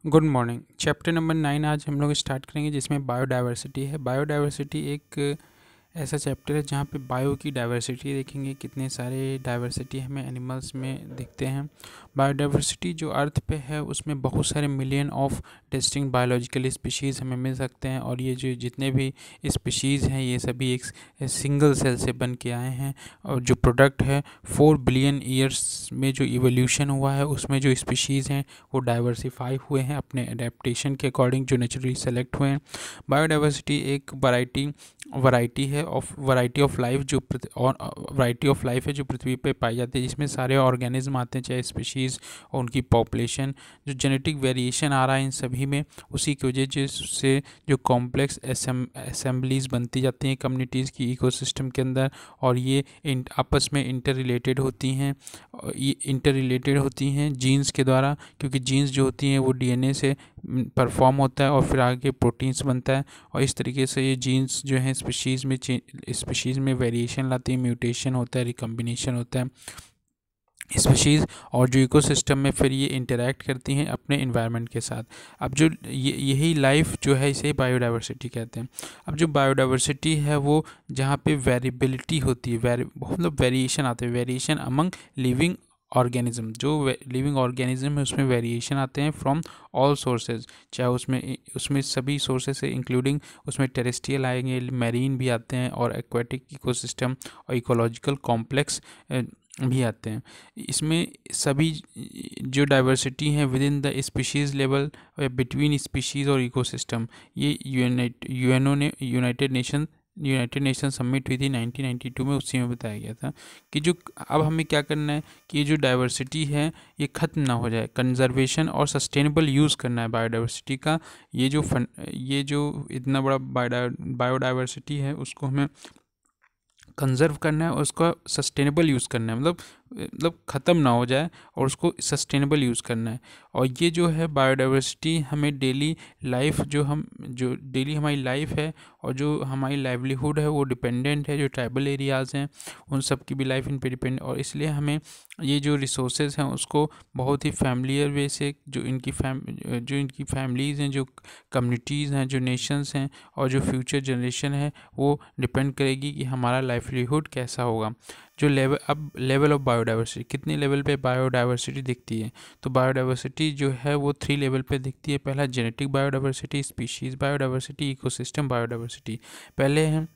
Good morning. Chapter number 9 आज हम लोग स्टार्ट करेंगे, जिसमें बायोडाइवर्सिटी है। बायोडाइवर्सिटी एक ऐसा चैप्टर है जहाँ पे बायो की डाइवर्सिटी देखेंगे, कितने सारे डाइवर्सिटी हमें एनिमल्स में दिखते हैं। बायोडाइवर्सिटी जो अर्थ पे है उसमें बहुत सारे million of distinct biological species हमें मिल सकते हैं, और ये जो जितने भी स्पीशीज़ हैं ये सभी एक सिंगल सेल से बन के आए हैं। और जो प्रोडक्ट है 4 बिलियन ईयर्स में जो इवोल्यूशन हुआ है उसमें जो स्पीशीज़ हैं वो डाइवर्सिफाई हुए हैं अपने एडेप्टेशन के अकॉर्डिंग, जो नेचुरली सेलेक्ट हुए हैं। बायोडाइवर्सिटी एक variety of life variety of life है जो पृथ्वी पे पाई जाती है, जिसमें सारे ऑर्गेनिज्म आते हैं, चाहे स्पीशीज़ और उनकी पॉपुलेशन। जो जेनेटिक वेरिएशन आ रहा है इन सभी में, उसी की वजह से जो कॉम्प्लेक्स असेंबलीज बनती जाती हैं कम्युनिटीज़ की इकोसिस्टम के अंदर, और ये आपस में इंटर रिलेटेड होती हैं जीन्स के द्वारा, क्योंकि जीन्स जो होती हैं वो डीएनए से परफॉर्म होता है और फिर आगे प्रोटीन्स बनता है। और इस तरीके से ये जीन्स जो हैं स्पीशीज़ में वेरिएशन लाती है, म्यूटेशन होता है, रिकम्बिनेशन होता है स्पीशीज़, और जो इकोसिस्टम में फिर ये इंटरैक्ट करती हैं अपने इन्वायरमेंट के साथ। अब जो यही लाइफ जो है इसे बायोडाइवर्सिटी कहते हैं। अब जो बायोडाइवर्सिटी है वो जहाँ पे वेरिएबिलिटी होती है, मतलब वेरिएशन आते हैं, वेरिएशन अमंग लिविंग ऑर्गेनिज्म। जो लिविंग ऑर्गेनिज्म है उसमें वेरिएशन आते हैं फ्रॉम ऑल सोर्सेज, चाहे उसमें सभी सोर्सेज से इंक्लूडिंग उसमें टेरेस्ट्रियल आएंगे, मैरीन भी आते हैं, और एक्वेटिक इकोसिस्टम और इकोलॉजिकल कॉम्प्लेक्स भी आते हैं। इसमें सभी जो डाइवर्सिटी है with in the species level, between species और इकोसिस्टम, ये यूनाइटेड नेशन समिट हुई थी 1992 में, उसी में बताया गया था कि जो अब हमें क्या करना है कि ये जो डाइवर्सिटी है ये ख़त्म ना हो जाए, कंजर्वेशन और सस्टेनेबल यूज़ करना है बायोडाइवर्सिटी का। ये जो इतना बड़ा बायोडाइवर्सिटी है उसको हमें कंज़र्व करना है और उसका सस्टेनेबल यूज़ करना है, मतलब ख़त्म ना हो जाए और उसको सस्टेनेबल यूज़ करना है। और ये जो है बायोडाइवर्सिटी हमें डेली लाइफ जो डेली हमारी लाइफ है और जो हमारी लाइवलीहुड है वो डिपेंडेंट है, जो ट्राइबल एरियाज़ हैं उन सब की भी लाइफ इन पे डिपेंड। और इसलिए हमें ये जो रिसोर्सेज हैं उसको बहुत ही फैमिलियर वे से, जो इनकी फैमिलीज़ हैं, जो कम्युनिटीज़ हैं, जो नेशंस हैं, और जो फ्यूचर जनरेशन है वो डिपेंड करेगी कि हमारा लाइवलीहुड कैसा होगा। जो लेवल ऑफ बायोडाइवर्सिटी, कितने लेवल पे बायोडाइवर्सिटी दिखती है, तो बायोडाइवर्सिटी जो है वो 3 लेवल पे दिखती है। पहला genetic biodiversity, species biodiversity, ecosystem biodiversity. पहले हैं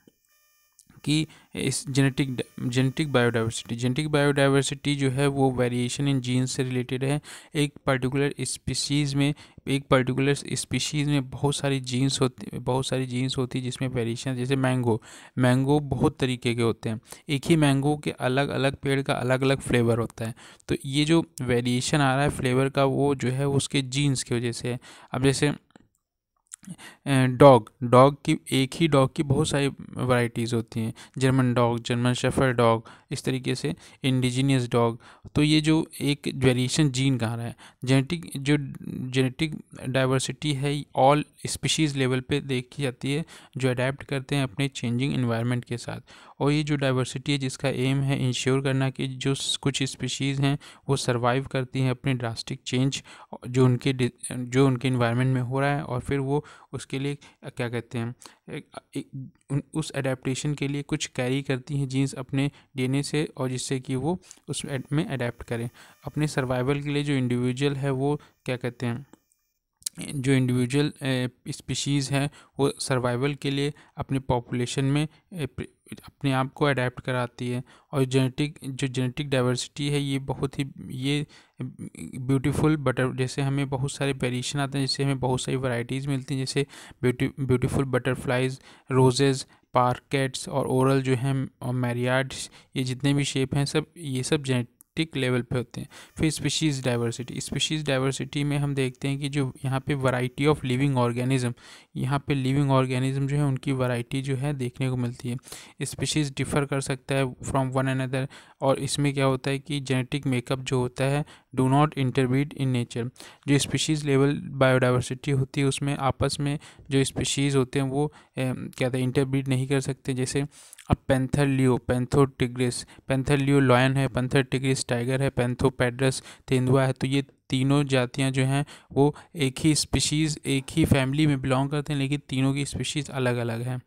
कि इस जेनेटिक बायोडाइवर्सिटी जो है वो वेरिएशन इन जीन्स से रिलेटेड है। एक पर्टिकुलर स्पीशीज़ में बहुत सारी जीन्स होती है जिसमें वेरिएशन, जैसे मैंगो बहुत तरीके के होते हैं, एक ही मैंगो के अलग अलग पेड़ का अलग अलग फ्लेवर होता है। तो ये जो वेरिएशन आ रहा है फ्लेवर का वो जो है उसके जीन्स की वजह से है। अब जैसे एक ही डॉग की बहुत सारी वैरायटीज़ होती हैं, German dog, German shepherd dog, इस तरीके से इंडिजीनियस डॉग। तो ये जो एक वेरिएशन जीन कहाँ रहा है, जेनेटिक डाइवर्सिटी है ऑल स्पीशीज़ लेवल पे देखी जाती है, जो अडेप्ट करते हैं अपने चेंजिंग इन्वायरमेंट के साथ। और ये जो डाइवर्सिटी है जिसका एम है इंश्योर करना कि जो कुछ स्पीशीज़ हैं वो सर्वाइव करती हैं अपने ड्रास्टिक चेंज जो उनके इन्वायरमेंट में हो रहा है, और फिर वो उसके लिए क्या कहते हैं उस एडेप्टेशन के लिए कुछ कैरी करती हैं जीन्स अपने डीएनए से, और जिससे कि वो उसमें अडेप्ट करें अपने सर्वाइवल के लिए। जो इंडिविजुअल है वो क्या कहते हैं, जो इंडिविजुअल स्पीशीज़ है वो सर्वाइवल के लिए अपने पॉपुलेशन में अपने आप को अडेप्ट कराती है। और जेनेटिक डाइवर्सिटी है ये ब्यूटीफुल जैसे हमें बहुत सारे वेरिएशन आते हैं, जिससे हमें बहुत सारी वैरायटीज़ मिलती हैं, जैसे ब्यूटीफुल बटरफ्लाइज, रोजेज़, पार्केट्स और ओरल जो हैं, और मैरियाड्स, ये जितने भी शेप हैं ये सब जेनेटिक लेवल पे होते हैं। फिर स्पीशीज़ डाइवर्सिटी में हम देखते हैं कि जो यहाँ पे वैरायटी ऑफ लिविंग ऑर्गेनिज्म, जो है उनकी वैरायटी जो है देखने को मिलती है। स्पीशीज़ डिफ़र कर सकता है फ्रॉम वन अनदर, और इसमें क्या होता है कि जेनेटिक मेकअप जो होता है डू नॉट इंटरवीड इन नेचर। जो स्पीशीज़ लेवल बायोडाइवर्सिटी होती है उसमें आपस में जो स्पीशीज़ होते हैं वो क्या था इंटरब्रीड नहीं कर सकते। जैसे अब पैंथर लियो लॉयन है, पैंथर टिग्रिस टाइगर है, पैंथोपेड्रस तेंदुआ है। तो ये तीनों जातियाँ जो हैं वो एक ही स्पीशीज़, एक ही फैमिली में बिलोंग करते हैं, लेकिन तीनों की स्पीशीज़ अलग अलग हैं।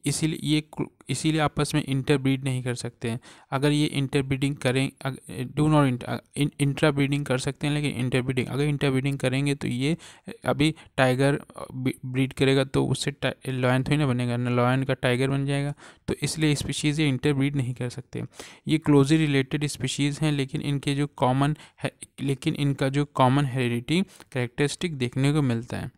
इसीलिए आपस में इंटरब्रीड नहीं कर सकते हैं। अगर ये इंटरब्रीडिंग करें, डू नॉट इंट्राब्रीडिंग कर सकते हैं, लेकिन इंटरब्रीडिंग अगर इंटरब्रीडिंग करेंगे तो ये अभी टाइगर ब्रीड करेगा तो उससे लॉयन थोड़ी ना बनेगा, ना लॉयन का टाइगर बन जाएगा। तो इसलिए स्पीशीज़ ये इंटरब्रीड नहीं कर सकते। ये क्लोजली रिलेटेड स्पीशीज़ हैं, लेकिन इनका जो कॉमन हेरिडिटी कैरेक्टरिस्टिक देखने को मिलता है।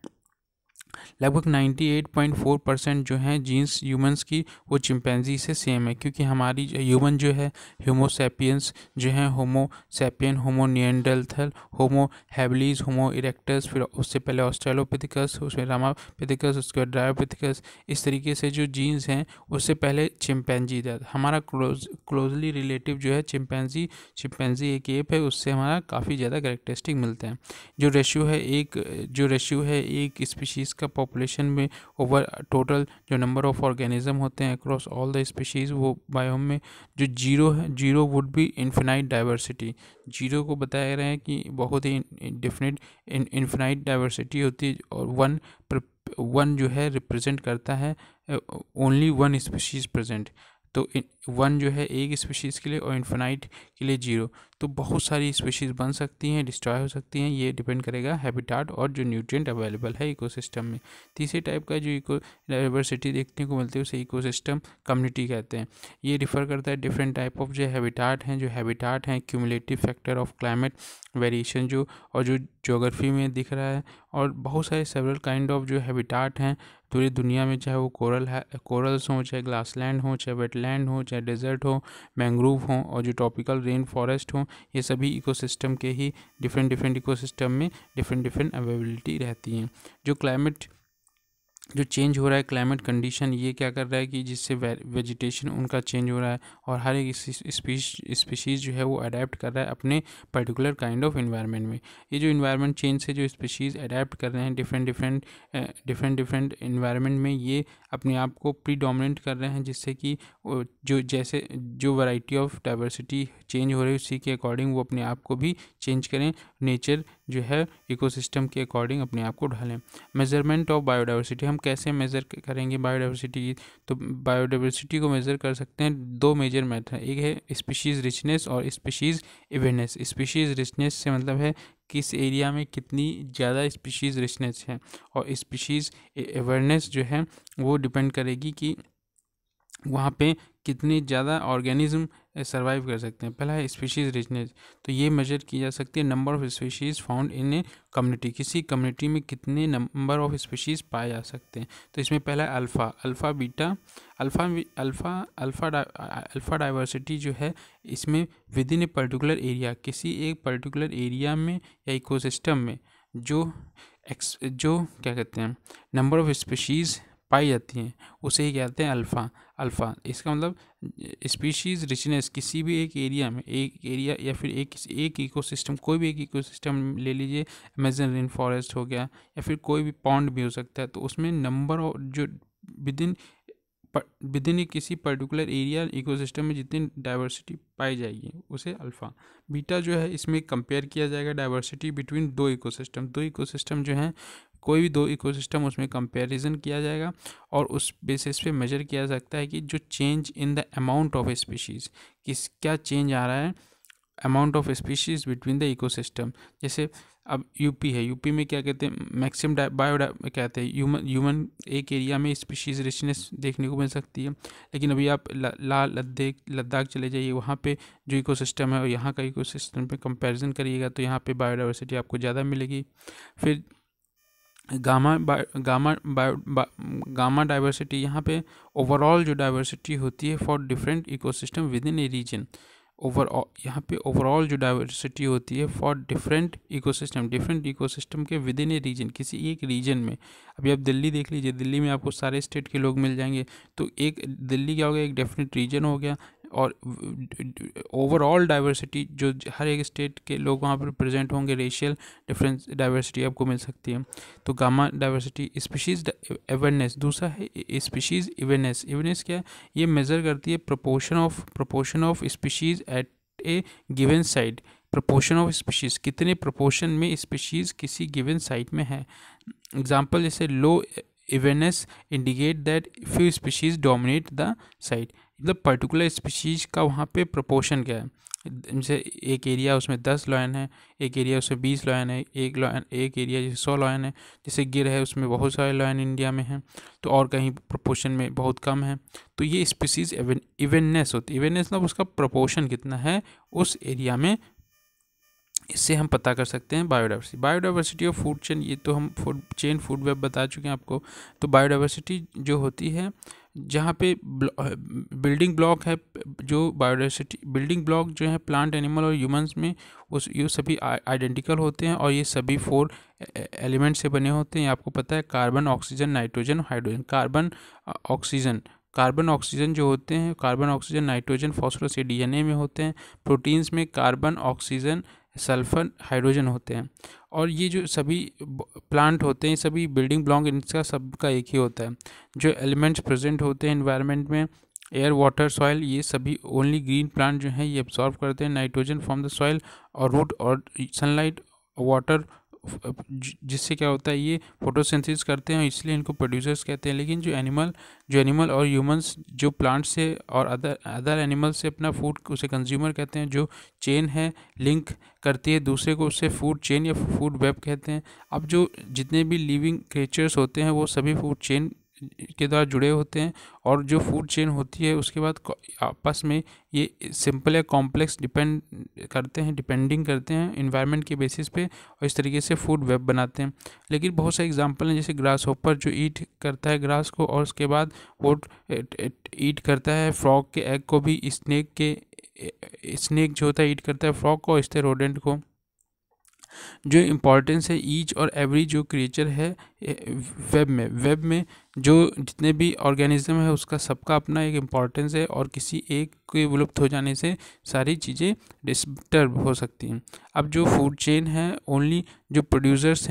लगभग 98.4% जो हैं जीन्स ह्यूमंस की वो चिंपैंजी से सेम है, क्योंकि हमारी ह्यूमन जो है होमो सैपियंस जो हैं, होमो सैपियन, होमो निएंडरथल, होमो हैबिलिस, होमो इरेक्टस, फिर उससे पहले ऑस्ट्रेलोपिथेकस, उसमें रामापिथेकस, उसके बाद ड्रायोपिथेकस, इस तरीके से जो जीन्स हैं उससे पहले चिंपैंजी था। हमारा क्लोजली रिलेटिव जो है चिंपैंजी एक एप है, उससे हमारा काफ़ी ज़्यादा कैरेक्टरिस्टिक मिलते हैं। जो रेशियो है एक स्पीशीज़ का पॉपुलेशन में ओवर टोटल जो नंबर ऑफ ऑर्गेनिज्म होते हैं अक्रॉस ऑल द स्पीशीज़, वो बायोम में जो जीरो है, zero would be infinite diversity. Zero को बताया रहे हैं कि बहुत ही डिफिनेट इन्फिनाइट डाइवर्सिटी होती है, और वन जो है रिप्रेजेंट करता है ओनली वन स्पीशीज़ प्रेजेंट। तो वन जो है एक स्पीशीज़ के लिए और इन्फिनाइट के लिए जीरो। तो बहुत सारी स्पीशीज़ बन सकती हैं, डिस्ट्रॉय हो सकती हैं, ये डिपेंड करेगा हैबिटाट और जो न्यूट्रिएंट अवेलेबल है इकोसिस्टम में। तीसरे टाइप का जो इको डाइवर्सिटी देखने को मिलती है उसे इकोसिस्टम कम्युनिटी कहते हैं। ये रिफ़र करता है डिफरेंट टाइप ऑफ जो हैबिटाट हैं cumulative factor of climate variation जो ज्योग्राफी में दिख रहा है, और बहुत सारे सेवरल काइंड ऑफ जो हैबिटाट हैं पूरी दुनिया में, चाहे वो कोरल्स हों, चाहे ग्लासलैंड हो, चाहे वेटलैंड हो, चाहे डेजर्ट हो, मैंग्रोव हो, और जो ट्रॉपिकल रेन फॉरेस्ट हो, ये सभी इकोसिस्टम के ही डिफरेंट इकोसिस्टम में डिफरेंट अवेलेबिलिटी रहती हैं। जो क्लाइमेट जो चेंज हो रहा है, क्लाइमेट कंडीशन, ये क्या कर रहा है कि जिससे वेजिटेशन उनका चेंज हो रहा है, और हर एक स्पीशीज़ जो है वो अडेप्ट कर रहा है अपने पर्टिकुलर काइंड ऑफ इन्वायरमेंट में। ये जो इन्वायरमेंट चेंज से जो स्पीशीज़ अडेप्ट कर रहे हैं डिफरेंट इन्वायरमेंट में, ये अपने आप को प्रीडोमिनेंट कर रहे हैं, जिससे कि जो वैरायटी ऑफ डाइवर्सिटी चेंज हो रही है उसी के अकॉर्डिंग वो अपने आप को भी चेंज करें, नेचर जो है इकोसिस्टम के अकॉर्डिंग अपने आप को ढालें। मेजरमेंट ऑफ बायोडाइवर्सिटी, हम कैसे मेज़र करेंगे बायोडाइवर्सिटी की? तो बायोडाइवर्सिटी को मेज़र कर सकते हैं दो मेजर मेथड, एक है स्पीशीज़ रिचनेस और स्पीशीज़ अवेयरनेस। स्पीशीज़ रिचनेस से मतलब है किस एरिया में कितनी ज़्यादा स्पीशीज़ रिचनेस है, और स्पीशीज़ अवेयरनेस जो है वो डिपेंड करेगी कि वहाँ पे कितने ज़्यादा ऑर्गेनिज्म सर्वाइव कर सकते हैं। पहला है स्पीशीज़ रिचनेस, तो ये मेजर की जा सकती है number of species found in a community, किसी कम्युनिटी में कितने नंबर ऑफ स्पीशीज़ पाए जा सकते हैं। तो इसमें पहला है अल्फ़ा बीटा। अल्फ़ा डाइवर्सिटी जो है इसमें with in a particular area, किसी एक पर्टिकुलर एरिया में या इकोसिस्टम में जो क्या कहते हैं नंबर ऑफ स्पीशीज़ पाई जाती हैं उसे ही कहते हैं अल्फ़ा। इसका मतलब स्पीशीज़ रिचनेस किसी भी एक एरिया में, एक एरिया या फिर एक इकोसिस्टम, कोई भी एक इकोसिस्टम ले लीजिए, अमेज़न रेन फॉरेस्ट हो गया या फिर कोई भी पॉन्ड भी हो सकता है, तो उसमें नंबर ऑफ जो विद इन किसी पर्टिकुलर एरिया इकोसिस्टम में जितनी डाइवर्सिटी पाई जाएगी उसे अल्फ़ा। बीटा जो है इसमें कंपेयर किया जाएगा डाइवर्सिटी बिटवीन दो इकोसिस्टम जो हैं, कोई भी दो इकोसिस्टम उसमें कंपैरिजन किया जाएगा, और उस बेसिस पे मेजर किया जा सकता है कि जो change in the amount of species, क्या चेंज आ रहा है amount of species between the ecosystem. जैसे अब यूपी है, यूपी में क्या कहते हैं मैक्सिमम कहते हैं ह्यूमन एक एरिया में स्पीशीज़ रिचनेस देखने को मिल सकती है, लेकिन अभी आप लद्दाख चले जाइए, वहाँ पे जो इकोसिस्टम है और यहाँ का इकोसिस्टम पे कंपैरिजन करिएगा तो यहाँ पे बायोडाइवर्सिटी आपको ज़्यादा मिलेगी। फिर गामा डाइवर्सिटी, यहाँ पे ओवरऑल जो डाइवर्सिटी होती है for different ecosystem within a region, यहाँ पे ओवरऑल जो डाइवर्सिटी होती है फॉर डिफरेंट इकोसिस्टम के विद इन ए रीजन, किसी एक रीजन में। अभी आप दिल्ली देख लीजिए, दिल्ली में आपको सारे स्टेट के लोग मिल जाएंगे, तो एक दिल्ली क्या हो गया, एक डेफिनेट रीजन हो गया, और ओवरऑल डाइवर्सिटी जो हर एक स्टेट के लोग वहाँ पर प्रेजेंट होंगे, रेशियल डिफरेंस डाइवर्सिटी आपको मिल सकती है। तो गामा डाइवर्सिटी। स्पीशीज़ अवेयरनेस, दूसरा है स्पीशीज़ अवेयरनेस क्या है, ये मेज़र करती है proportion of species at a given site, proportion of species, कितने प्रपोर्शन में स्पीशीज़ किसी गिवन साइट में है। एग्जाम्पल जैसे low evenness indicate that few species dominate the site, मतलब पर्टिकुलर स्पीशीज़ का वहाँ पे प्रपोर्शन क्या है। जैसे एक एरिया उसमें 10 लॉयन है, एक एरिया उसमें 20 लॉयन है, एक एरिया जैसे 100 लॉयन है, जैसे गिर है उसमें बहुत सारे लॉयन इंडिया में हैं, तो और कहीं प्रपोर्शन में बहुत कम है। तो ये स्पीशीज़ इवेननेस होती है। इवेननेस मतलब उसका प्रपोर्शन कितना है उस एरिया में, इससे हम पता कर सकते हैं biodiversity. Biodiversity of food chain, ये तो हम फूड वेब बता चुके हैं आपको। तो बायोडाइवर्सिटी जो होती है जहाँ पे बिल्डिंग ब्लॉक है, जो बायोडाइवर्सिटी बिल्डिंग ब्लॉक जो है प्लांट, एनिमल और ह्यूमंस में, उस ये सभी आइडेंटिकल होते हैं और ये सभी 4 एलिमेंट से बने होते हैं। आपको पता है carbon, oxygen, nitrogen, hydrogen. Carbon oxygen जो होते हैं, कार्बन ऑक्सीजन नाइट्रोजन फॉस्फोरस ये डीएनए में होते हैं। प्रोटीन्स में कार्बन, ऑक्सीजन, सल्फर, हाइड्रोजन होते हैं। और ये जो सभी प्लांट होते हैं, सभी बिल्डिंग ब्लॉक, इनका सबका एक ही होता है। जो एलिमेंट्स प्रेजेंट होते हैं एनवायरनमेंट में, एयर, वाटर, सॉइल, ये सभी ओनली ग्रीन प्लांट जो हैं ये एब्जॉर्ब करते हैं नाइट्रोजन फ्रॉम द सॉइल और रूट और सनलाइट, वाटर, जिससे क्या होता है ये फोटोसिंथेसिस करते हैं, इसलिए इनको प्रोड्यूसर्स कहते हैं। लेकिन जो एनिमल और ह्यूमंस जो प्लांट से और अदर एनिमल से अपना फूड, उसे कंज्यूमर कहते हैं। जो चेन है लिंक करती है दूसरे को, उससे फूड चेन या फूड वेब कहते हैं। अब जो जितने भी लिविंग क्रिएचर्स होते हैं वो सभी फूड चेन के द्वारा जुड़े होते हैं, और जो फूड चेन होती है उसके बाद आपस में ये सिंपल या कॉम्प्लेक्स डिपेंडिंग करते हैं इन्वायरमेंट के बेसिस पे, और इस तरीके से फूड वेब बनाते हैं। लेकिन बहुत सारे एग्जांपल हैं, जैसे ग्रास होपर जो ईट करता है ग्रास को, और उसके बाद वो ईट करता है फ्रॉग के एग को भी, स्नेक जो होता है ईट करता है फ्रॉग को, इससे रोडेंट को। जो इम्पॉर्टेंस है ईच और एवरी जो क्रिएचर है वेब में जो जितने भी ऑर्गेनिज्म है उसका सबका अपना एक इम्पॉर्टेंस है, और किसी एक के विलुप्त हो जाने से सारी चीज़ें डिस्टर्ब हो सकती हैं। अब जो फूड चेन है ओनली जो प्रोड्यूसर्स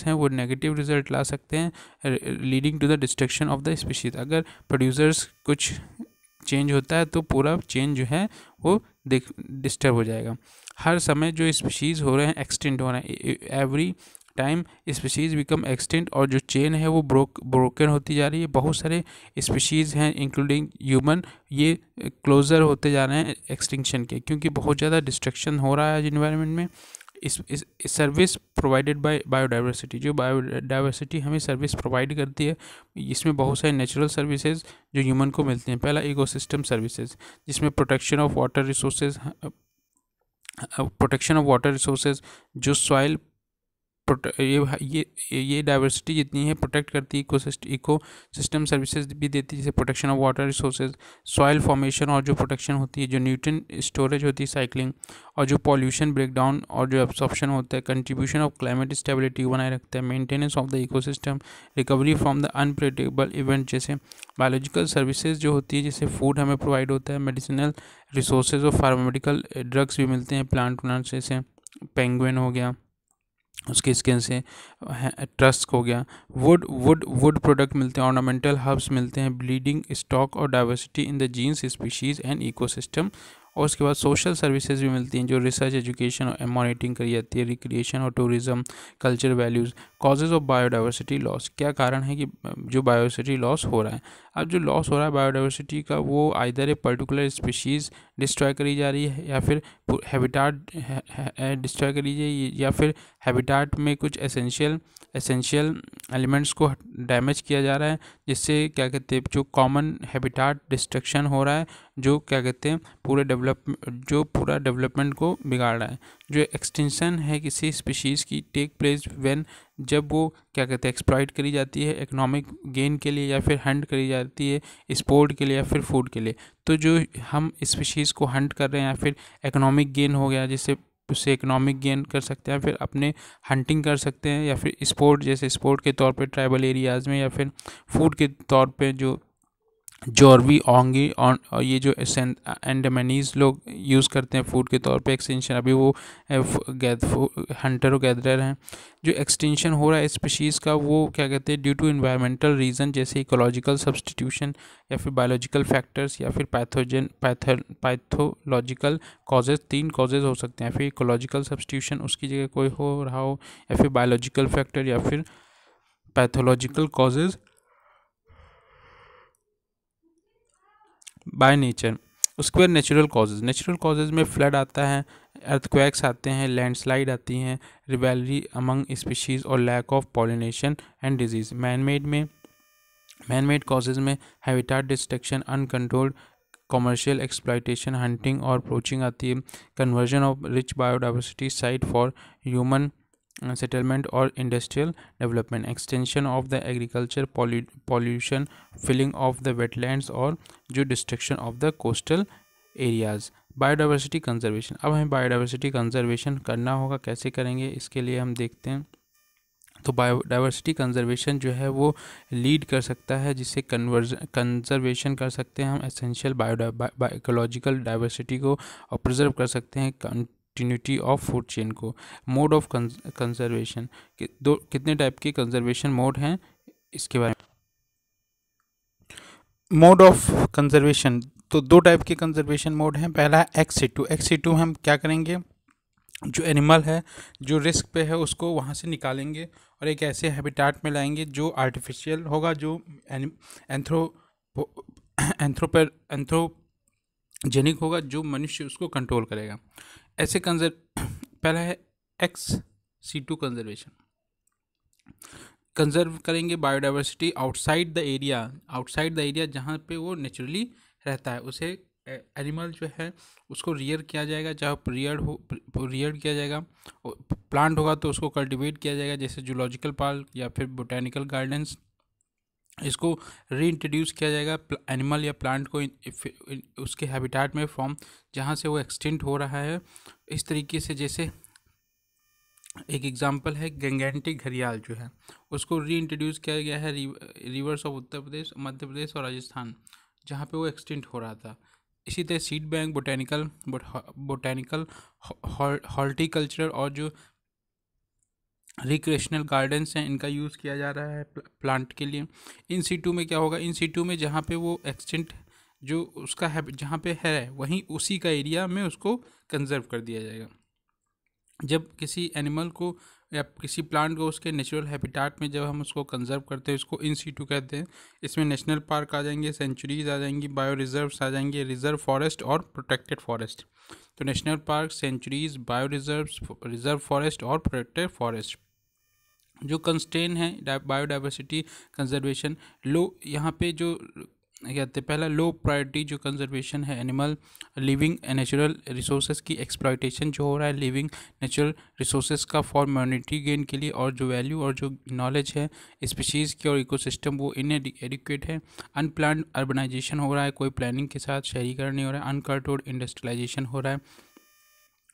हैं वो नेगेटिव रिजल्ट ला सकते हैं, leading to the destruction of the species. अगर प्रोड्यूसर्स कुछ चेंज होता है तो पूरा चेन जो है वो डिस्टर्ब हो जाएगा। हर समय जो स्पीशीज़ हो रहे हैं एक्सटिंक्ट हो रहे हैं, every time species become extinct, और जो चेन है वो ब्रोकन होती जा रही है। बहुत सारे स्पीशीज़ हैं इंक्लूडिंग ह्यूमन, ये क्लोज़र होते जा रहे हैं एक्सटिंक्शन के, क्योंकि बहुत ज़्यादा डिस्ट्रक्शन हो रहा है आज इन्वायरमेंट में। इस सर्विस प्रोवाइडेड बाय बायोडाइवर्सिटी, जो बायोडाइवर्सिटी हमें सर्विस प्रोवाइड करती है, इसमें बहुत सारे नेचुरल सर्विसेज जो ह्यूमन को मिलती हैं। पहला इकोसिस्टम सर्विसेज, जिसमें प्रोटेक्शन ऑफ वाटर रिसोर्सेज, जो सॉइल ये डाइवर्सिटी जितनी है प्रोटेक्ट करती है। इको सिस्टम सर्विसेज भी देती है, जैसे protection of water resources, soil formation और जो प्रोटेक्शन होती है, जो न्यूट्रिएंट स्टोरेज होती है, साइक्लिंग, और जो पॉल्यूशन ब्रेकडाउन और जो एब्सॉर्प्शन होता है, कंट्रीब्यूशन ऑफ क्लाइमेट स्टेबिलिटी बनाए रखता है, maintenance of the ecosystem, recovery from the unpredictable event. जैसे बायोलॉजिकल सर्विसेज जो होती है, जैसे फूड हमें प्रोवाइड होता है, मेडिसिनल रिसोर्सेज और फार्मास्यूटिकल ड्रग्स भी मिलते हैं प्लांट से, जैसे पेंगुइन हो गया उसके स्किन से, ट्रस्क हो गया, वुड प्रोडक्ट मिलते हैं, ऑर्नामेंटल हर्ब्स मिलते हैं, ब्लीडिंग स्टॉक और diversity in the genes, species and ecosystem. और उसके बाद सोशल सर्विसेज भी मिलती हैं, जो रिसर्च, एजुकेशन और मॉनिटरिंग करी जाती है, रिक्रिएशन और tourism, culture values. Causes of biodiversity loss, क्या कारण है कि जो बायोडाइवर्सिटी लॉस हो रहा है। अब जो लॉस हो रहा है बायोडाइवर्सिटी का, वो either a particular species destroy करी जा रही है, या फिर हैबिटाट डिस्ट्रॉय करी जाए, या फिर हैबिटाट में कुछ एसेंशियल एलिमेंट्स को डैमेज किया जा रहा है, जिससे क्या कहते हैं जो कॉमन हैबिटाट डिस्ट्रक्शन हो रहा है, जो क्या कहते हैं पूरा डेवलपमेंट को बिगाड़ रहा है। जो एक्सटेंशन है किसी स्पीशीज़ की टेक प्लेस व्हेन, जब वो क्या कहते हैं एक्सप्लॉइट करी जाती है इकोनॉमिक गेन के लिए, या फिर हंट करी जाती है स्पोर्ट के लिए या फिर फूड के लिए। तो जो हम स्पीशीज़ को हंट कर रहे हैं, या फिर इकोनॉमिक गेन हो गया, जिससे उससे इकोनॉमिक गेन कर सकते हैं, फिर अपने हंटिंग कर सकते हैं, या फिर स्पोर्ट, जैसे स्पोर्ट के तौर पे ट्राइबल एरियाज़ में, या फिर फूड के तौर पे जो जॉर्वी ओंगी और ये जो एंडमानीज लोग यूज़ करते हैं फूड के तौर पे एक्सटेंशन। अभी वो हंटर और गैदरर हैं। जो एक्सटेंशन हो रहा है स्पीशीज़ का वो क्या कहते हैं, ड्यू टू इन्वायरमेंटल रीज़न जैसे इकोलॉजिकल सब्सटीट्यूशन या फिर बायोलॉजिकल फैक्टर्स या फिर पैथोलॉजिकल कॉजेज़। 3 कॉजेज़ हो सकते हैं, फिर इकोलॉजिकल सब्सटीट्यूशन उसकी जगह कोई हो रहा हो, या फिर बायोलॉजिकल फैक्टर या फिर पैथोलॉजिकल कॉजेज़ बाय नेचर। उसके बाद नेचुरल कॉजेज़ में फ्लड आता है, अर्थक्वेक्स आते हैं, लैंडस्लाइड आती हैं, रिवेलरी अमंग स्पीशीज़ और lack of pollination and disease. Man made causes में habitat destruction, uncontrolled commercial exploitation, hunting और पोचिंग आती है, conversion of rich biodiversity site for human settlement और industrial development, extension of the agriculture, pollution, filling of the wetlands और जो destruction of the coastal areas. Biodiversity conservation. अब हमें biodiversity conservation करना होगा, कैसे करेंगे इसके लिए हम देखते हैं। तो बायोडाइवर्सिटी कंजर्वेशन जो है वो लीड कर सकता है, जिससे कंजर्वेशन कर सकते हैं हम एसेंशियल इकोलॉजिकल डाइवर्सिटी को और प्रिजर्व कर सकते हैं कंटिन्यूटी ऑफ फूड चेन को। मोड ऑफ कंजर्वेशन, कितने टाइप के कंजर्वेशन मोड हैं इसके बारे में। मोड ऑफ कंजर्वेशन, तो 2 टाइप के कंजर्वेशन मोड हैं। पहला है एक्स-सिटू। हम क्या करेंगे, जो एनिमल है जो रिस्क पे है उसको वहाँ से निकालेंगे और एक ऐसे हैबिटाट में लाएंगे जो आर्टिफिशियल होगा, जो एंथ्रोजेनिक होगा, जो मनुष्य उसको कंट्रोल करेगा। ऐसे पहला है एक्स-सिटू कंजर्वेशन। कंजर्व करेंगे बायोडाइवर्सिटी आउटसाइड द एरिया जहाँ पे वो नेचुरली रहता है, उसे एनिमल जो है उसको रियर किया जाएगा, चाहे रियर किया जाएगा। प्लांट होगा तो उसको कल्टीवेट किया जाएगा, जैसे जूलॉजिकल पार्क या फिर बोटेनिकल गार्डन्स। इसको रीइंट्रोड्यूस किया जाएगा एनिमल या प्लांट को उसके हैबिटेट में फ्रॉम जहाँ से वो एक्सटिंक्ट हो रहा है। इस तरीके से, जैसे एक एग्जांपल है गंगेटिक घड़ियाल जो है उसको रीइंट्रोड्यूस किया गया है रिवर्स ऑफ उत्तर प्रदेश, मध्य प्रदेश और राजस्थान, जहाँ पे वो एक्सटिंक्ट हो रहा था। इसी तरह सीड बैंक, बोटेनिकल हॉर्टिकल्चर और जो रिक्रिएशनल गार्डन्स हैं इनका यूज़ किया जा रहा है प्लांट के लिए। इन सीटू में क्या होगा, इन सीटू में जहाँ पे वो एक्सटिंक्ट जो उसका है जहाँ पे है वहीं उसी का एरिया में उसको कंजर्व कर दिया जाएगा। जब किसी एनिमल को या किसी प्लांट को उसके नेचुरल हैबिटेट में जब हम उसको कंजर्व करते हैं, इसको इन सीटू कहते हैं। इसमें नेशनल पार्क आ जाएंगे, सेंचुरीज आ जाएंगी, बायो रिजर्व्स आ जाएंगे, रिजर्व फॉरेस्ट और प्रोटेक्टेड फॉरेस्ट। तो national park, sanctuaries, bio reserves, reserve forest और प्रोटेक्टेड फॉरेस्ट जो कंस्ट्रेन है बायोडाइवर्सिटी कंजर्वेशन। यहाँ पे जो कहते हैं, पहला लो प्रायोरिटी जो कंजर्वेशन है एनिमल लिविंग नेचुरल रिसोर्सेज की एक्सप्लॉयटेशन जो हो रहा है लिविंग नेचुरल रिसोर्सेज का फॉर मॉनिटरी गेन के लिए, और जो वैल्यू और जो नॉलेज है स्पीशीज़ की और इकोसिस्टम वो इनएडिक्वेट है। अनप्लान्ड अर्बनाइजेशन हो रहा है, कोई प्लानिंग के साथ शहरीकरण नहीं हो रहा है। अनकंट्रोल्ड इंडस्ट्रियलाइजेशन हो रहा है।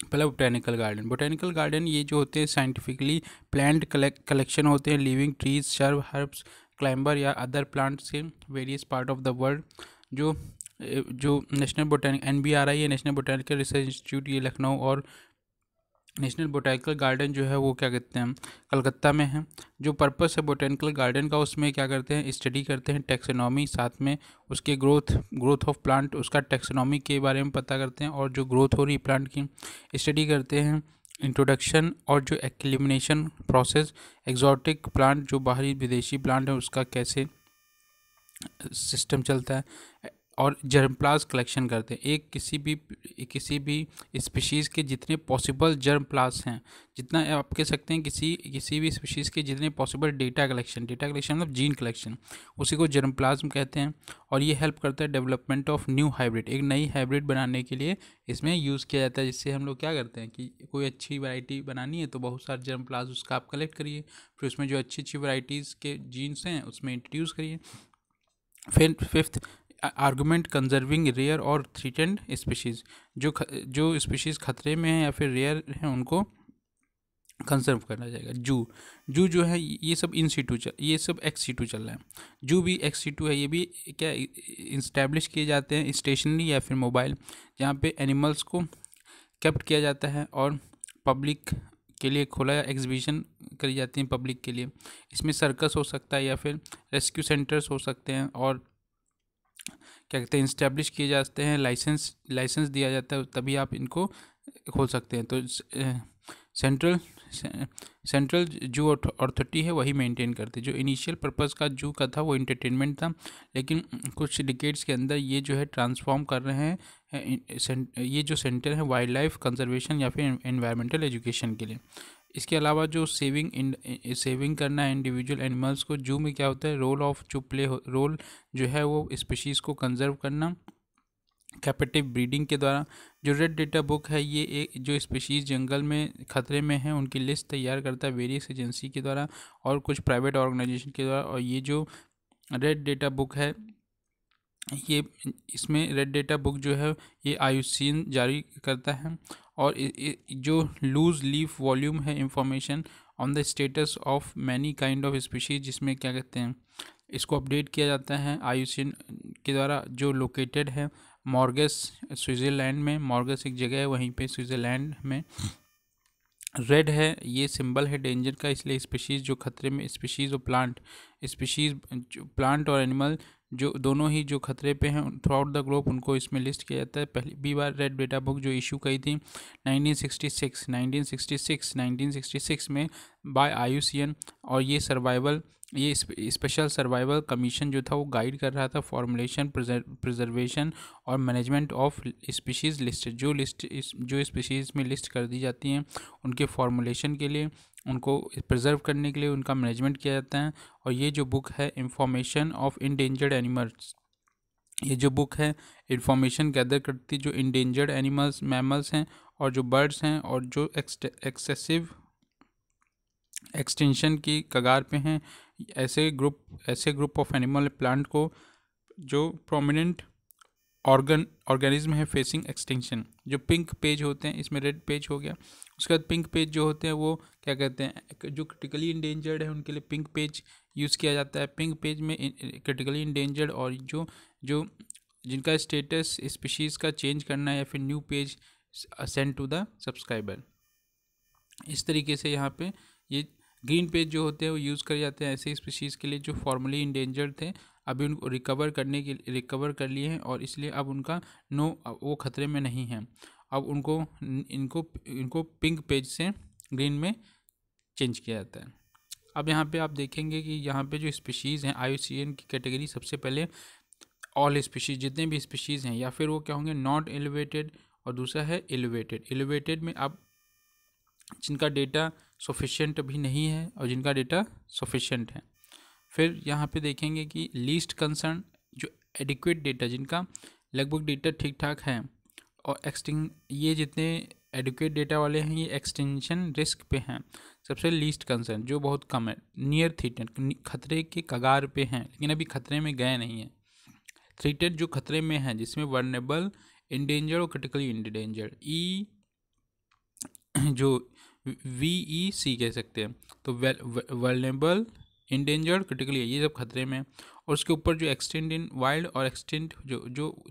पहला बोटेनिकल गार्डन ये जो होते हैं साइंटिफिकली प्लांट कलेक्शन होते हैं, living trees, shrub, herbs, climber या अदर प्लांट से various part of the world. जो नेशनल बोटेनिक NBRI है, नेशनल बोटेनिकल रिसर्च इंस्टीट्यूट, ये लखनऊ, और नेशनल बोटेनिकल गार्डन जो है वो क्या कहते हैं कलकत्ता में है। जो पर्पस है बोटेनिकल गार्डन का, उसमें क्या करते हैं, स्टडी करते हैं टैक्सोनॉमी, साथ में उसके ग्रोथ ऑफ प्लांट, उसका टैक्सोनॉमी के बारे में पता करते हैं, और जो ग्रोथ हो रही है प्लांट की स्टडी करते हैं। इंट्रोडक्शन और जो एक्लिमिनेशन प्रोसेस, एग्जॉटिक प्लांट जो बाहरी विदेशी प्लांट है उसका कैसे सिस्टम चलता है, और जर्मप्लाज कलेक्शन करते हैं। किसी भी स्पीशीज़ के जितने पॉसिबल जर्मप्लाज हैं, जितना आप कह सकते हैं किसी भी स्पीशीज़ के जितने पॉसिबल डेटा कलेक्शन मतलब जीन कलेक्शन, उसी को जर्मप्लाज्म कहते हैं। और ये हेल्प करता है डेवलपमेंट ऑफ न्यू हाइब्रिड, एक नई हाइब्रिड बनाने के लिए इसमें यूज़ किया जाता है। जिससे हम लोग क्या करते हैं कि कोई अच्छी वैरायटी बनानी है तो बहुत सारे जर्मप्लाज उसका आप कलेक्ट करिए, फिर उसमें जो अच्छी वैराइटीज़ के जीन्स हैं उसमें इंट्रोड्यूस करिए। फिफ्थ आर्गूमेंट कंजर्विंग रेयर और थ्रेटेंड स्पीशीज़, जो स्पीशीज़ खतरे में हैं या फिर रेयर हैं उनको कंजर्व करना जाएगा। जू जू जो है ये सब इन सीटू ये सब एक्स सीटू चल रहा है। जू भी एक्स सीटू है। ये भी क्या इस्टेब्लिश किए जाते हैं स्टेशनरी या फिर मोबाइल, जहाँ पे एनिमल्स को कैप्ट किया जाता है और पब्लिक के लिए खोला या एग्जीबिशन करी जाती है पब्लिक के लिए। इसमें सर्कस हो सकता है या फिर रेस्क्यू सेंटर्स हो सकते हैं, और क्या कहते हैं इस्टेब्लिश किए जाते हैं, लाइसेंस दिया जाता है, तभी आप इनको खोल सकते हैं। तो सेंट्रल सेंट्रल जू अथॉरिटी है वही मेंटेन करती है। जो इनिशियल पर्पस का जू का था वो इंटरटेनमेंट था, लेकिन कुछ डिकेड्स के अंदर ये जो है ट्रांसफॉर्म कर रहे हैं ये जो सेंटर है वाइल्ड लाइफ कंजर्वेशन या फिर एनवायरमेंटल एजुकेशन के लिए। इसके अलावा जो सेविंग करना है इंडिविजुअल एनिमल्स को, जू में क्या होता है रोल जो है वो स्पीशीज़ को कंजर्व करना कैपेटिव ब्रीडिंग के द्वारा। जो रेड डेटा बुक है ये एक जो स्पीशीज़ जंगल में खतरे में हैं उनकी लिस्ट तैयार करता है वेरियस एजेंसी के द्वारा और कुछ प्राइवेट ऑर्गेनाइजेशन के द्वारा। और ये जो रेड डेटा बुक है ये इसमें रेड डेटा बुक जो है ये IUCN जारी करता है। और जो लूज लीफ वॉल्यूम है information on the status of many kind of species, जिसमें क्या कहते हैं इसको अपडेट किया जाता है IUCN के द्वारा, जो लोकेटेड है मॉर्गस स्विट्ज़रलैंड में। मॉर्गस एक जगह है वहीं पे स्विट्ज़रलैंड में। रेड है ये सिंबल है डेंजर का, इसलिए स्पीशीज़ जो खतरे में स्पीशीज़ प्लांट और एनिमल जो दोनों ही जो खतरे पे हैं थ्रू आउट द ग्लोब उनको इसमें लिस्ट किया जाता है। पहली बार रेड डेटा बुक जो इशू की थी 1966 में बाय IUCN, और ये स्पेशल सर्वाइवल कमीशन जो था वो गाइड कर रहा था फॉर्मुलेशन प्रिजर्वेशन और मैनेजमेंट ऑफ स्पीशीज़ लिस्ट। जो स्पीशीज़ में लिस्ट कर दी जाती हैं उनके फॉर्मुलेशन के लिए, उनको प्रिजर्व करने के लिए उनका मैनेजमेंट किया जाता है। और ये जो बुक है इंफॉर्मेशन ऑफ इंडेंजर्ड एनिमल्स, ये जो बुक है इंफॉर्मेशन गैदर करती जो इंडेंजर्ड एनिमल्स मैमल्स हैं और जो बर्ड्स हैं और जो एक्सेसिव एक्सटेंशन की कगार पे हैं, ऐसे ग्रुप ऑफ एनिमल प्लांट को जो प्रोमिनेंट ऑर्गेनिज्म है फेसिंग एक्सटिंक्शन। जो पिंक पेज होते हैं, इसमें रेड पेज हो गया, उसके बाद पिंक पेज जो होते हैं वो क्या कहते हैं जो क्रिटिकली इंडेंजर्ड है उनके लिए पिंक पेज यूज़ किया जाता है। पिंक पेज में क्रिटिकली इंडेंजर्ड और जो जिनका स्टेटस स्पीशीज़ का चेंज करना है या फिर new page send to the subscriber. इस तरीके से यहाँ पे ये ग्रीन पेज जो होते हैं वो यूज़ करे जाते हैं ऐसे स्पीशीज़ के लिए जो फॉर्मली इंडेंजर्ड थे, अभी उनको रिकवर कर लिए हैं और इसलिए अब उनका वो खतरे में नहीं है। अब इनको पिंक पेज से ग्रीन में चेंज किया जाता है। अब यहाँ पे आप देखेंगे कि यहाँ पे जो स्पीशीज़ हैं IUCN की कैटेगरी सबसे पहले ऑल स्पीशीज़ जितने भी स्पीशीज़ हैं या फिर वो क्या होंगे नॉट एलिवेटेड, और दूसरा है एलिवेटेड में अब जिनका डेटा सफिशिएंट अभी नहीं है और जिनका डेटा सफिशिएंट है। फिर यहाँ पे देखेंगे कि लीस्ट कंसर्न जो एडिक्वेट डेटा जिनका लगभग डेटा ठीक ठाक है, और ये जितने एडिक्वेट डेटा वाले हैं ये एक्सटेंशन रिस्क पे हैं। सबसे लीस्ट कंसर्न जो बहुत कम है नियर थ्रेटेड खतरे के कगार पे हैं लेकिन अभी खतरे में गए नहीं हैं। थ्रेटेड जो खतरे में हैं जिसमें वर्नेबल इंडेंजर्ड और क्रिटिकली इंडेंजर्ड जो VEC कह सकते हैं। तो वर्नेबल इंडेंजर्ड क्रिटिकली ये सब खतरे में, और उसके ऊपर जो एक्सटेंट इन वाइल्ड और एक्सटेंट जो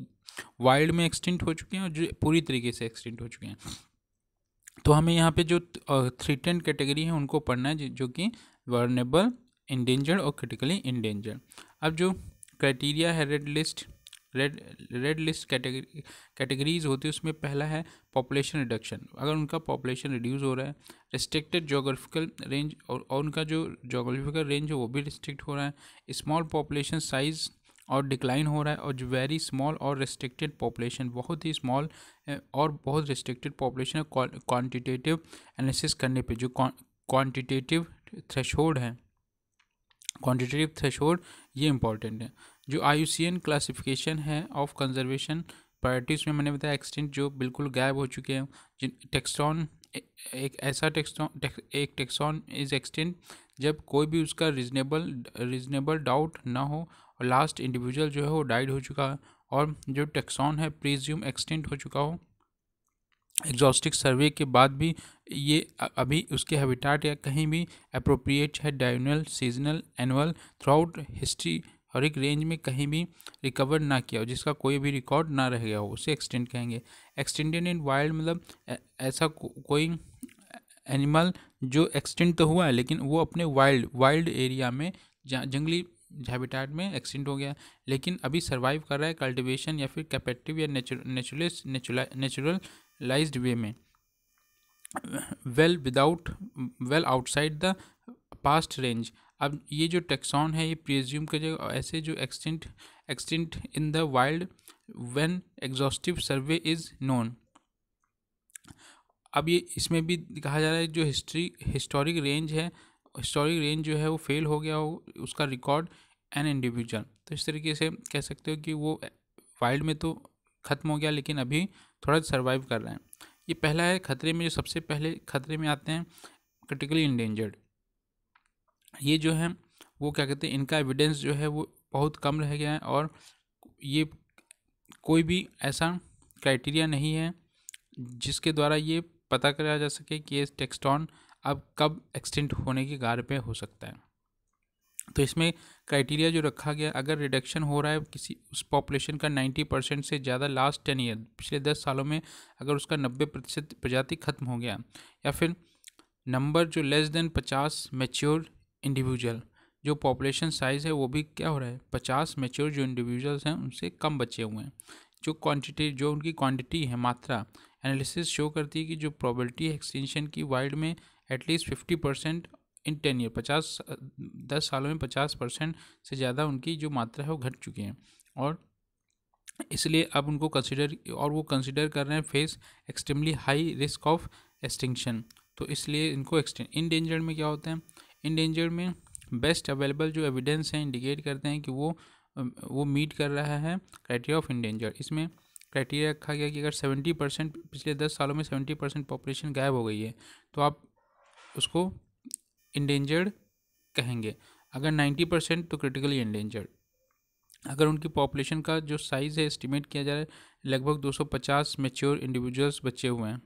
वाइल्ड में एक्सटेंट हो चुके हैं और जो पूरी तरीके से एक्सटेंट हो चुके हैं। तो हमें यहाँ पे जो थ्रेटेंड कैटेगरी है उनको पढ़ना है जो कि वर्नेबल इंडेंजर्ड और क्रिटिकली इंडेंजर्ड। अब जो क्राइटेरिया है रेड लिस्ट कैटेगरीज होती है उसमें पहला है पॉपुलेशन रिडक्शन। अगर उनका पॉपुलेशन रिड्यूस हो रहा है, रिस्ट्रिक्टेड जोग्राफिकल रेंज और उनका जो जोग्राफिकल रेंज है वो भी रिस्ट्रिक्ट हो रहा है, स्मॉल पॉपुलेशन साइज और डिक्लाइन हो रहा है, और जो वेरी स्मॉल और रिस्ट्रिक्टेड पॉपुलेशन बहुत ही स्मॉल और बहुत रिस्ट्रिक्टेड पॉपुलेशन क्वान्टिटेटिव एनालिसिस करने पे जो क्वान्टिटेटिव थ्रेशोल्ड ये इंपॉर्टेंट है। जो IUCN क्लासिफिकेशन है ऑफ कंजर्वेशन प्रायोरिटीज़ में मैंने बताया एक्सटेंट जो बिल्कुल गायब हो चुके हैं, जिन टेक्सॉन एक टेक्सॉन इज एक्सटेंट जब कोई भी उसका रीजनेबल डाउट ना हो और लास्ट इंडिविजुअल जो है वो डाइड हो चुका है, और जो टेक्सॉन है प्रीज्यूम एक्सटेंट हो चुका हो एग्जॉस्टिक सर्वे के बाद भी ये अभी उसके हैबिटाट या कहीं भी अप्रोप्रिएट है डायनल, सीजनल, एनुअल, थ्रू हिस्ट्री हर एक रेंज में कहीं भी रिकवर ना किया हो, जिसका कोई भी रिकॉर्ड ना रह गया हो, उसे एक्सटेंट कहेंगे। एक्सटेंडेड इन वाइल्ड मतलब ऐसा कोई एनिमल जो एक्सटेंट तो हुआ है लेकिन वो अपने वाइल्ड एरिया में जंगली हैबिटेट में एक्सटेंट हो गया, लेकिन अभी सर्वाइव कर रहा है कल्टीवेशन या फिर कैपेटिव या नेचुरलाइज्ड वे में, well outside the past range. अब ये जो टेक्सॉन है ये प्रिज्यूम करेगा ऐसे जो extent in the wild when exhaustive survey is known. अब ये इसमें भी कहा जा रहा है जो हिस्टोरिक रेंज जो है वो फेल हो गया हो, उसका रिकॉर्ड एन इंडिविजुअल। तो इस तरीके से कह सकते हो कि वो वाइल्ड में तो ख़त्म हो गया लेकिन अभी थोड़ा सर्वाइव कर रहे हैं। ये पहला है खतरे में, जो सबसे पहले खतरे में आते हैं क्रिटिकली इंडेंजर्ड। ये जो है वो क्या कहते हैं, इनका एविडेंस जो है वो बहुत कम रह गया है और ये कोई भी ऐसा क्राइटेरिया नहीं है जिसके द्वारा ये पता करा जा सके कि ये टेक्सटॉन अब कब एक्सटिंक्ट होने की गार पे हो सकता है। तो इसमें क्राइटेरिया जो रखा गया, अगर रिडक्शन हो रहा है किसी उस पॉपुलेशन का 90% से ज़्यादा लास्ट 10 ईयर, पिछले 10 सालों में अगर उसका 90% प्रजाति खत्म हो गया, या फिर नंबर जो लेस देन 50 मैच्योर इंडिविजुअल, जो पॉपुलेशन साइज़ है वो भी क्या हो रहा है 50 मैच्योर जो इंडिविजुअल्स हैं उनसे कम बचे हुए हैं। जो उनकी क्वांटिटी है, मात्रा, एनालिसिस शो करती है कि जो प्रोबेबिलिटी है एक्सटेंशन की वाइल्ड में एटलीस्ट 50% इन 10 ईयर, 10 सालों में 50% से ज़्यादा उनकी जो मात्रा है वो घट चुकी है, और इसलिए अब उनको कंसिडर कर रहे हैं face extremely high risk of extinction. तो इसलिए इनको इंडेंजर्ड में क्या होता है, इंडेंजर्ड में बेस्ट अवेलेबल जो एविडेंस हैं इंडिकेट करते हैं कि वो मीट कर रहा है क्राइटेरिया ऑफ इंडेंजर्ड। इसमें क्राइटेरिया रखा गया कि अगर 70% पिछले 10 सालों में 70% पॉपुलेशन गायब हो गई है तो आप उसको इंडेंजर्ड कहेंगे, अगर 90% तो क्रिटिकली इंडेंजर्ड। अगर उनकी पॉपुलेशन का जो साइज़ है एस्टिमेट किया जा रहा है लगभग 250 मैच्योर इंडिविजुअल्स बचे हुए हैं।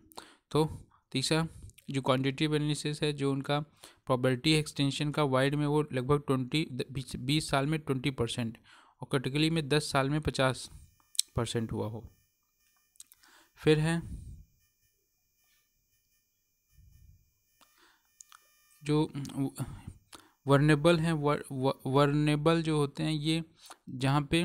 तो तीसरा जो क्वांटिटेटिव एनालिसिस है, जो उनका प्रोबेबिलिटी एक्सटेंशन का वाइड में वो लगभग 20 साल में 20% और क्रिटिकली में 10 साल में 50% हुआ हो। फिर है जो वर्नेबल हैं, वर्नेबल जो होते हैं ये जहाँ पे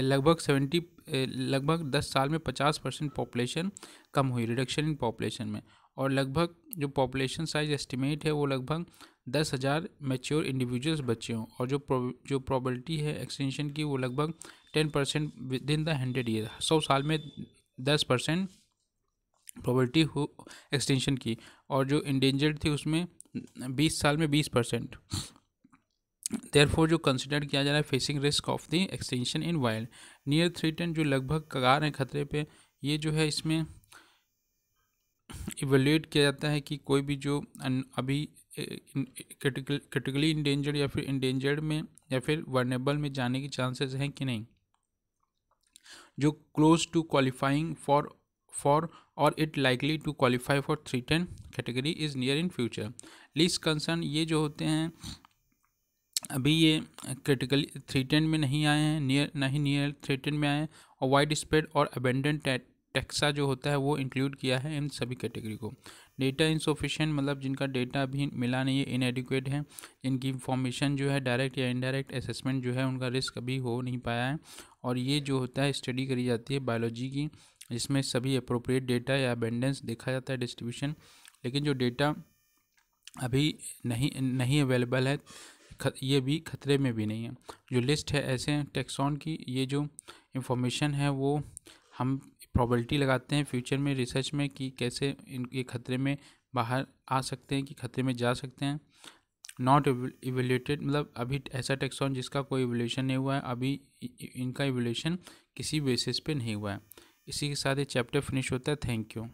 लगभग 10 साल में 50% पॉपुलेशन कम हुई, रिडक्शन इन पॉपुलेशन में, और लगभग जो पॉपुलेशन साइज एस्टिमेट है वो लगभग 10,000 मैच्योर इंडिविजुअल्स बचे हों, और जो प्रोबेबिलिटी है एक्सटेंशन की वो लगभग 10% विद इन द 100 ईयर, 100 साल में 10% प्रोबेबिलिटी हो एक्सटेंशन की, और जो इंडेंजर्ड थी उसमें 20 साल में 20%। देयरफॉर जो कंसिडर किया जा रहा है facing risk of the extension in wild, near threaten जो लगभग कगार हैं खतरे पे, ये जो है इसमें इवेल्यूएट किया जाता है कि कोई भी जो अभी क्रिटिकली इंडेंजर्ड या फिर इंडेंजर्ड में या फिर वर्नेबल में जाने की चांसेस हैं कि नहीं, जो क्लोज टू क्वालिफाइंग फॉर और it likely to qualify for threaten category is near in future. Least concern ये जो होते हैं अभी ये क्रिटिकली थ्रेटन में नहीं आए हैं, नियर थ्रेटन में आए हैं, और वाइड स्प्रेड और अबेंडन टेक्सा जो होता है वो इंक्लूड किया है इन सभी कैटेगरी को। डेटा इनसफिशिएंट मतलब जिनका डेटा अभी मिला नहीं है, इनएडिक्वेट है, जिनकी इंफॉर्मेशन जो है डायरेक्ट या इनडायरेक्ट असेसमेंट जो है उनका रिस्क अभी हो नहीं पाया है, और ये जो होता है स्टडी करी जाती है बायोलॉजी की, जिसमें सभी अप्रोप्रिएट डेटा या अबेंडेंस देखा जाता है डिस्ट्रीब्यूशन, लेकिन जो डेटा अभी नहीं अवेलेबल है ये भी खतरे में भी नहीं है। जो लिस्ट है ऐसे टेक्सॉन की, ये जो इंफॉर्मेशन है वो हम प्रोबेबिलिटी लगाते हैं फ्यूचर में रिसर्च में कि कैसे ये खतरे में बाहर आ सकते हैं कि खतरे में जा सकते हैं। नॉट इवेल्यूएटेड मतलब अभी ऐसा टेक्सॉन जिसका कोई इवोल्यूशन नहीं हुआ है, अभी इनका इवोल्यूशन किसी बेसिस पे नहीं हुआ है। इसी के साथ ये चैप्टर फिनिश होता है। Thank you.